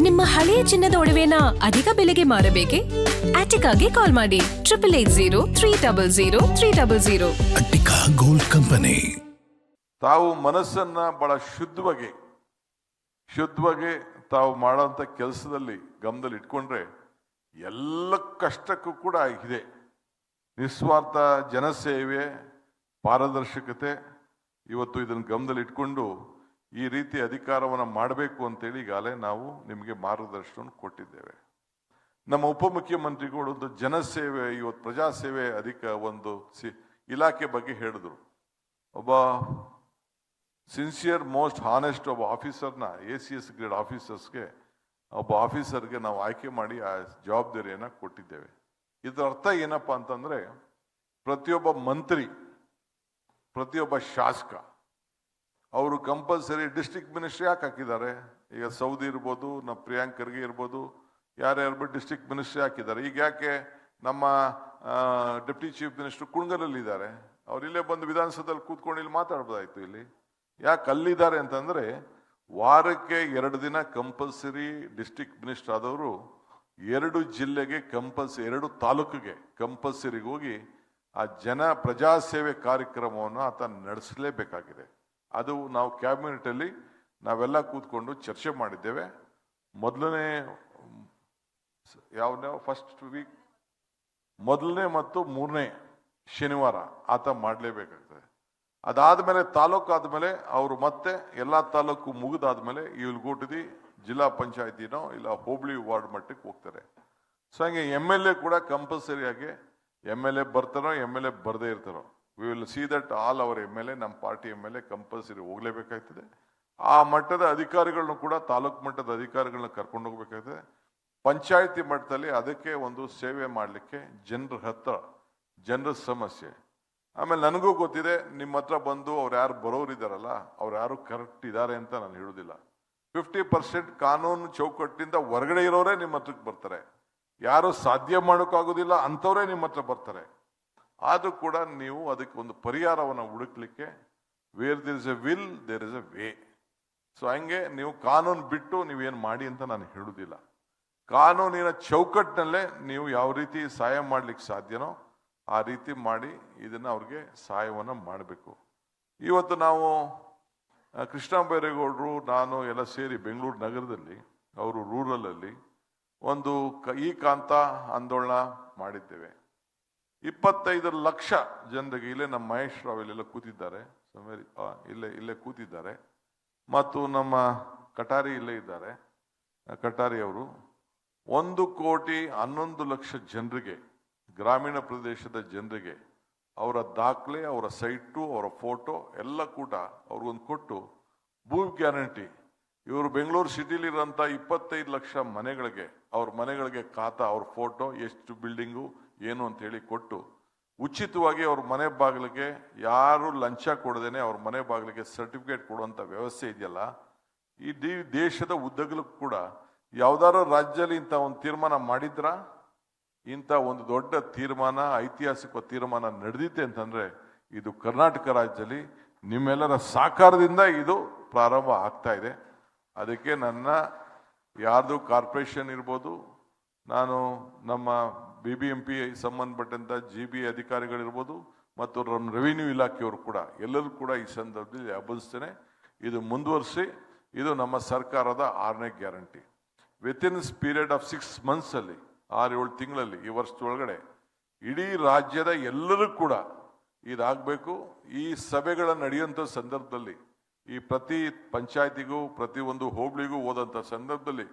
ನಿಮ್ಮ ಹಳೆಯ ಚಿನ್ನದ ಒಡವೆನ ಅಧಿಕ ಬೆಲೆಗೆ ಮಾರಬೇಕೆ? ಆಟಿಕಾಗೆ ಕಾಲ್ ಮಾಡಿ 8880 ಅಟ್ಟಿಕಾ ಗೋಲ್ಡ್ ಕಂಪನಿ. ತಾವು ಮನಸ್ಸನ್ನ ಬಹಳ ಶುದ್ಧವಾಗಿ ತಾವು ಮಾಡೋಂಥ ಕೆಲಸದಲ್ಲಿ ಗಮನದಲ್ಲಿ ಇಟ್ಕೊಂಡ್ರೆ ಎಲ್ಲ ಕಷ್ಟಕ್ಕೂ ಕೂಡ ಇದೆ. ನಿಸ್ವಾರ್ಥ ಜನಸೇವೆ, ಪಾರದರ್ಶಕತೆ, ಇವತ್ತು ಇದನ್ನು ಗಮನದಲ್ಲಿ ಇಟ್ಕೊಂಡು ಈ ರೀತಿ ಅಧಿಕಾರವನ್ನು ಮಾಡಬೇಕು ಅಂತೇಳಿ ಈಗಾಗಲೇ ನಾವು ನಿಮಗೆ ಮಾರ್ಗದರ್ಶನ ಕೊಟ್ಟಿದ್ದೇವೆ. ನಮ್ಮ ಉಪಮುಖ್ಯಮಂತ್ರಿಗಳು ಒಂದು ಜನಸೇವೆ, ಇವತ್ತು ಪ್ರಜಾಸೇವೆ ಇಲಾಖೆ ಬಗ್ಗೆ ಹೇಳಿದ್ರು. ಒಬ್ಬ ಸಿನ್ಸಿಯರ್ ಮೋಸ್ಟ್ ಹಾನೆಸ್ಟ್ ಒಬ್ಬ ಆಫೀಸರ್ನ ACS ಗ್ರೇಡ್ ಆಫೀಸರ್ಸ್ಗೆ ಒಬ್ಬ ಆಫೀಸರ್ಗೆ ನಾವು ಆಯ್ಕೆ ಮಾಡಿ ಆ ಜವಾಬ್ದಾರಿಯನ್ನು ಕೊಟ್ಟಿದ್ದೇವೆ. ಇದರ ಅರ್ಥ ಏನಪ್ಪ ಅಂತಂದ್ರೆ, ಪ್ರತಿಯೊಬ್ಬ ಮಂತ್ರಿ, ಪ್ರತಿಯೊಬ್ಬ ಶಾಸಕ ಅವರು ಕಂಪಲ್ಸರಿ ಡಿಸ್ಟ್ರಿಕ್ಟ್ ಮಿನಿಸ್ಟ್ರಿ ಯಾಕೆ ಹಾಕಿದ್ದಾರೆ? ಈಗ ಸೌದಿ ಇರ್ಬೋದು, ನಮ್ಮ ಪ್ರಿಯಾಂಕ್ ಖರ್ಗೆ ಇರ್ಬೋದು, ಯಾರ್ಯಾರು ಡಿಸ್ಟ್ರಿಕ್ಟ್ ಮಿನಿಸ್ಟ್ರಿ ಹಾಕಿದ್ದಾರೆ. ಈಗ ಯಾಕೆ ನಮ್ಮ ಡೆಪ್ಟಿ ಚೀಫ್ ಮಿನಿಸ್ಟರ್ ಕುಣಗಲಲ್ಲಿ ಇದ್ದಾರೆ, ಅವ್ರು ಇಲ್ಲೇ ಬಂದು ವಿಧಾನಸೌಧದಲ್ಲಿ ಕೂತ್ಕೊಂಡು ಇಲ್ಲಿ ಮಾತಾಡ್ಬೋದಾಯ್ತು. ಇಲ್ಲಿ ಯಾಕೆ ಅಲ್ಲಿದ್ದಾರೆ ಅಂತಂದ್ರೆ, ವಾರಕ್ಕೆ 2 ದಿನ ಕಂಪಲ್ಸರಿ ಡಿಸ್ಟ್ರಿಕ್ಟ್ ಮಿನಿಸ್ಟರ್ ಆದವರು 2 ಜಿಲ್ಲೆಗೆ ಕಂಪಲ್ಸರಿ, 2 ತಾಲೂಕಿಗೆ ಕಂಪಲ್ಸರಿ ಹೋಗಿ ಆ ಪ್ರಜಾಸೇವೆ ಕಾರ್ಯಕ್ರಮವನ್ನು ಆತ ನಡೆಸಲೇಬೇಕಾಗಿದೆ. ಅದು ನಾವು ಕ್ಯಾಬಿನೆಟ್ ಅಲ್ಲಿ ನಾವೆಲ್ಲ ಕೂತ್ಕೊಂಡು ಚರ್ಚೆ ಮಾಡಿದ್ದೇವೆ. ಮೊದಲನೇ ಫಸ್ಟ್ ವೀಕ್, ಮೊದಲನೇ ಮತ್ತು 3ನೇ ಶನಿವಾರ ಆತ ಮಾಡಲೇಬೇಕಾಗ್ತದೆ. ಅದಾದ್ಮೇಲೆ ತಾಲೂಕು ಆದ್ಮೇಲೆ ಅವರು ಮತ್ತೆ ಎಲ್ಲಾ ತಾಲೂಕು ಮುಗಿದಾದ್ಮೇಲೆ ಇವ್ರು ಗೂಟಿದಿ ಜಿಲ್ಲಾ ಪಂಚಾಯತಿನೋ ಇಲ್ಲ ಹೋಬಳಿ ವಾರ್ಡ್ ಮಟ್ಟಕ್ಕೆ ಹೋಗ್ತಾರೆ. ಸೊ ಹಂಗೆ MLA ಕೂಡ ಕಂಪಲ್ಸರಿ ಆಗಿ MLA ಬರ್ತಾರೋ MLA ಬರ್ದೇ ಇರ್ತಾರೋ, we will see that all our MLA, ನಮ್ಮ ಪಾರ್ಟಿ MLA ಕಂಪಲ್ಸರಿ ಹೋಗ್ಲೇಬೇಕಾಗ್ತದೆ. ಆ ಮಟ್ಟದ ಅಧಿಕಾರಿಗಳನ್ನ ಕೂಡ, ತಾಲೂಕು ಮಟ್ಟದ ಅಧಿಕಾರಿಗಳನ್ನ ಕರ್ಕೊಂಡು ಹೋಗ್ಬೇಕಾಗ್ತದೆ. ಪಂಚಾಯತಿ ಮಟ್ಟದಲ್ಲಿ ಅದಕ್ಕೆ ಒಂದು ಸೇವೆ ಮಾಡಲಿಕ್ಕೆ ಜನರ ಸಮಸ್ಯೆ. ಆಮೇಲೆ ನನಗೂ ಗೊತ್ತಿದೆ, ನಿಮ್ಮ ಹತ್ರ ಬಂದು ಅವ್ರು ಯಾರು ಬರೋರಿದ್ದಾರಲ್ಲ, ಅವ್ರು ಯಾರು ಕರೆಕ್ಟ್ ಇದ್ದಾರೆ ಅಂತ ನಾನು ಹೇಳುದಿಲ್ಲ. 50% ಕಾನೂನು ಚೌಕಟ್ಟಿಂದ ಹೊರಗಡೆ ಇರೋರೇ ನಿಮ್ಮ ಹತ್ರಕ್ಕೆ ಬರ್ತಾರೆ. ಯಾರು ಸಾಧ್ಯ ಮಾಡೋಕ್ಕಾಗೋದಿಲ್ಲ ಅಂಥವ್ರೇ ನಿಮ್ಮ ಹತ್ರ ಬರ್ತಾರೆ. ಆದ್ರೂ ಕೂಡ ನೀವು ಅದಕ್ಕೆ ಒಂದು ಪರಿಹಾರವನ್ನು ಹುಡುಕ್ಲಿಕ್ಕೆ, where there is a will there is a way. So ಹಂಗೆ ನೀವು ಕಾನೂನು ಬಿಟ್ಟು ನೀವೇನು ಮಾಡಿ ಅಂತ ನಾನು ಹೇಳುದಿಲ್ಲ. ಕಾನೂನಿನ ಚೌಕಟ್ಟಿನಲ್ಲೇ ನೀವು ಯಾವ ರೀತಿ ಸಹಾಯ ಮಾಡ್ಲಿಕ್ಕೆ ಸಾಧ್ಯನೋ ಆ ರೀತಿ ಮಾಡಿ ಇದನ್ನ ಅವ್ರಿಗೆ ಸಹಾಯವನ್ನು ಮಾಡಬೇಕು. ಇವತ್ತು ನಾವು ಕೃಷ್ಣ ಬೈರೇಗೌಡರು, ನಾನು ಎಲ್ಲ ಸೇರಿ ಬೆಂಗಳೂರು ನಗರದಲ್ಲಿ, ಅವರು ರೂರಲಲ್ಲಿ ಒಂದು ಈ ಕಾಂತ ಆಂದೋಲನ ಮಾಡಿದ್ದೇವೆ. 25 ಲಕ್ಷ ಜನರಿಗೆ, ಇಲ್ಲೇ ನಮ್ಮ ಮಹೇಶ್ ರಾವ್ ಇಲ್ಲೆಲ್ಲ ಕೂತಿದ್ದಾರೆ, ಇಲ್ಲೇ ಕೂತಿದ್ದಾರೆ, ಮತ್ತು ನಮ್ಮ ಕಟಾರಿ ಇಲ್ಲೇ ಇದ್ದಾರೆ, ಕಟಾರಿ ಅವರು 1,11,00,000 ಜನರಿಗೆ, ಗ್ರಾಮೀಣ ಪ್ರದೇಶದ ಜನರಿಗೆ ಅವರ ದಾಖಲೆ, ಅವರ ಸೈಟು, ಅವರ ಫೋಟೋ ಎಲ್ಲ ಕೂಡ ಅವ್ರಿಗೊಂದು ಕೊಟ್ಟು ಭೂ ಗ್ಯಾರಂಟಿ, ಇವರು ಬೆಂಗಳೂರು ಸಿಟಿಲಿರೋಂಥ 25 ಲಕ್ಷ ಮನೆಗಳಿಗೆ, ಅವ್ರ ಮನೆಗಳಿಗೆ ಖಾತಾ, ಅವ್ರ ಫೋಟೋ, ಎಷ್ಟು ಬಿಲ್ಡಿಂಗು ಏನು ಅಂತ ಹೇಳಿ ಕೊಟ್ಟು ಉಚಿತವಾಗಿ ಅವ್ರ ಮನೆ ಬಾಗಿಲಿಗೆ, ಯಾರು ಲಂಚ ಕೊಡದೇನೆ ಅವ್ರ ಮನೆ ಬಾಗಿಲಿಗೆ ಸರ್ಟಿಫಿಕೇಟ್ ಕೊಡುವಂಥ ವ್ಯವಸ್ಥೆ ಇದೆಯಲ್ಲ, ಇಡೀ ದೇಶದ ಉದ್ದಗಲಕ್ಕೂ ಕೂಡ ಯಾವ್ದಾದ್ರು ರಾಜ್ಯದಲ್ಲಿ ಇಂಥ ಒಂದು ತೀರ್ಮಾನ ಮಾಡಿದ್ರ? ಇಂಥ ಒಂದು ದೊಡ್ಡ ತೀರ್ಮಾನ, ಐತಿಹಾಸಿಕ ತೀರ್ಮಾನ ನಡೆದಿತ್ತೆ ಅಂತಂದ್ರೆ ಇದು ಕರ್ನಾಟಕ ರಾಜ್ಯದಲ್ಲಿ ನಿಮ್ಮೆಲ್ಲರ ಸಹಕಾರದಿಂದ ಇದು ಪ್ರಾರಂಭ ಆಗ್ತಾ ಇದೆ. ಅದಕ್ಕೆ ನನ್ನ ಯಾರ್ದು ಕಾರ್ಪೊರೇಷನ್ ಇರ್ಬೋದು, ನಾನು ನಮ್ಮ BBMP ಸಂಬಂಧಪಟ್ಟಂತ GB ಅಧಿಕಾರಿಗಳಿರ್ಬೋದು ಮತ್ತು ರೆವಿನ್ಯೂ ಇಲಾಖೆಯವರು ಕೂಡ ಎಲ್ಲರೂ ಕೂಡ ಈ ಸಂದರ್ಭದಲ್ಲಿ ಅಭಿನಂದಿಸ್ತೇನೆ. ಇದು ಮುಂದುವರಿಸಿ, ಇದು ನಮ್ಮ ಸರ್ಕಾರದ 6ನೇ guarantee. Within period of 6 months ಅಲ್ಲಿ, 6-7 ತಿಂಗಳಲ್ಲಿ, ಈ ವರ್ಷದೊಳಗಡೆ ಇಡೀ ರಾಜ್ಯದ ಎಲ್ಲರೂ ಕೂಡ ಇದಾಗಬೇಕು. ಈ ಸಭೆಗಳನ್ನು ನಡೆಯುವಂಥ ಸಂದರ್ಭದಲ್ಲಿ, ಈ ಪ್ರತಿ ಪಂಚಾಯತಿಗೂ ಪ್ರತಿ ಒಂದು ಹೋಬಳಿಗೂ ಹೋದಂಥ ಸಂದರ್ಭದಲ್ಲಿ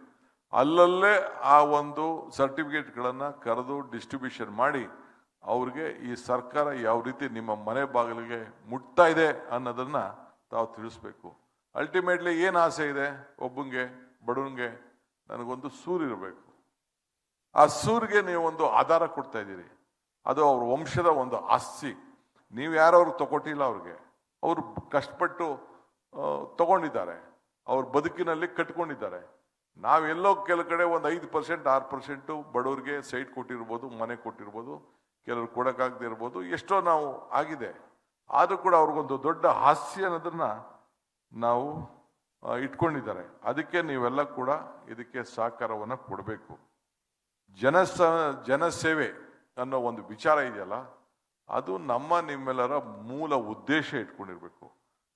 ಅಲ್ಲಲ್ಲೇ ಆ ಒಂದು ಸರ್ಟಿಫಿಕೇಟ್ಗಳನ್ನು ಕರೆದು ಡಿಸ್ಟ್ರಿಬ್ಯೂಷನ್ ಮಾಡಿ ಅವ್ರಿಗೆ ಈ ಸರ್ಕಾರ ಯಾವ ರೀತಿ ನಿಮ್ಮ ಮನೆ ಬಾಗಿಲಿಗೆ ಮುಟ್ತಾ ಇದೆ ಅನ್ನೋದನ್ನ ತಾವು ತಿಳಿಸ್ಬೇಕು. ಅಲ್ಟಿಮೇಟ್ಲಿ ಏನು ಆಸೆ ಇದೆ ಒಬ್ಬಂಗೆ, ಬಡವನಿಗೆ, ನನಗೊಂದು ಸೂರು ಇರಬೇಕು. ಆ ಸೂರಿಗೆ ನೀವು ಒಂದು ಆಧಾರ ಕೊಡ್ತಾ ಇದ್ದೀರಿ, ಅದು ಅವ್ರ ವಂಶದ ಒಂದು ಆಸ್ತಿ. ನೀವು ಯಾರವ್ರಿಗೆ ತಗೊಟ್ಟಿಲ್ಲ, ಅವ್ರಿಗೆ ಅವರು ಕಷ್ಟಪಟ್ಟು ತಗೊಂಡಿದ್ದಾರೆ, ಅವ್ರ ಬದುಕಿನಲ್ಲಿ ಕಟ್ಕೊಂಡಿದ್ದಾರೆ. ನಾವೆಲ್ಲೋ ಕೆಲ ಕಡೆ ಒಂದು 5% 6% ಬಡವರಿಗೆ ಸೈಟ್ ಕೊಟ್ಟಿರ್ಬೋದು, ಮನೆ ಕೊಟ್ಟಿರ್ಬೋದು, ಕೆಲವರು ಕೊಡಕ್ಕಾಗದೆ ಇರ್ಬೋದು, ಎಷ್ಟೋ ನಾವು ಆಗಿದೆ. ಆದ್ರೂ ಕೂಡ ಅವ್ರಿಗೊಂದು ದೊಡ್ಡ ಹಾಸ್ಯ ಅನ್ನೋದನ್ನ ನಾವು ಇಟ್ಕೊಂಡಿದ್ದಾರೆ. ಅದಕ್ಕೆ ನೀವೆಲ್ಲ ಕೂಡ ಇದಕ್ಕೆ ಸಹಕಾರವನ್ನು ಕೊಡಬೇಕು. ಜನಸೇವೆ ಅನ್ನೋ ಒಂದು ವಿಚಾರ ಇದೆಯಲ್ಲ, ಅದು ನಿಮ್ಮೆಲ್ಲರ ಮೂಲ ಉದ್ದೇಶ ಇಟ್ಕೊಂಡಿರ್ಬೇಕು.